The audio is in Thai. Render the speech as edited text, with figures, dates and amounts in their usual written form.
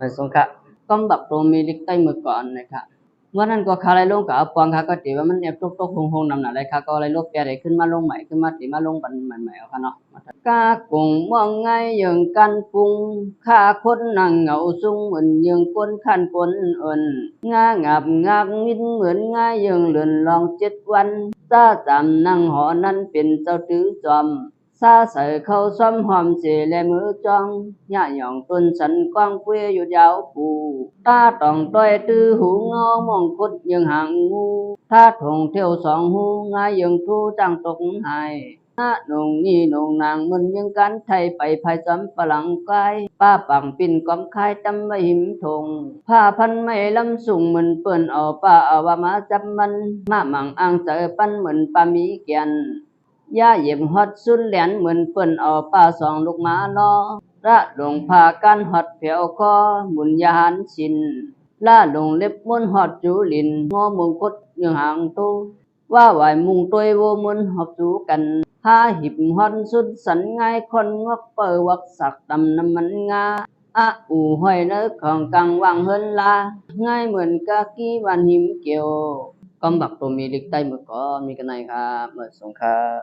Mà xong khá con bập đồ mi lịch tayมือก่อนนะครับวันนั้นก็คาไรลงกับอปองค่ะก็ตีว่ามันแอบตกๆคงๆนำหนาเลยค่ะก็อะไรลบแกได้ขึ้นมาลงใหม่ขึ้นมาตีมาลงบันใหม่ๆเอาค่ะเนาะกากุงมองไงยังกันปุงข้าคนนั่งเหงาซุงเหมือนยังก้นขันก้นเอินงางับงักมินเหมือนง่ายยังเลื่อนลอง7 วันซาจำนั่งหอนั้นเป็นเจ้าตื้อจอมซาใส่เข้าซ้อมหอมเสและมือจ้องย่าหย่องต้นฉันกว้างเกวียอยู่ยาวปูตาต้องต้อยตื้อหูงอมองคดยังห่างงูถ้าถงเที่ยว2 หูง่ายยังทูจังตกหายนงนี่นงนางมันยังกันไทยไปภายจำฝรั่งไกลป้าปังปิ่นกอมคายตำไม่หิมทงผ้าพันไม่ลำสุ่งเหมือนเปิ้นเอาป้าเอาว่ามาจับมันมาหมั่งอ่างเจอปันเหมือนปลามีเกียนย่าเย็บฮอดสุดแหลนเหมือนเปิ้นเอาป้า2 ลูกมาล้อระลงพากันฮอดเผียวคอหมุนยาหันชินล่าลงเล็บมุนฮอดจูลินงอมงคดยังห่างตู้ว่าไหวมุงตัวโวมุนหอบจูกันหาหิบฮอนสุดสันง่ายคนงอกเปิวักสักตำน้ำมันงาอูห้อยเนื้อของกังวังเฮินลาง่ายเหมือนกะกี้วันหิมเกียวก็บักตัวมีลิกใต้มือก็มีกันไหนครับเมื่อสงค่ะ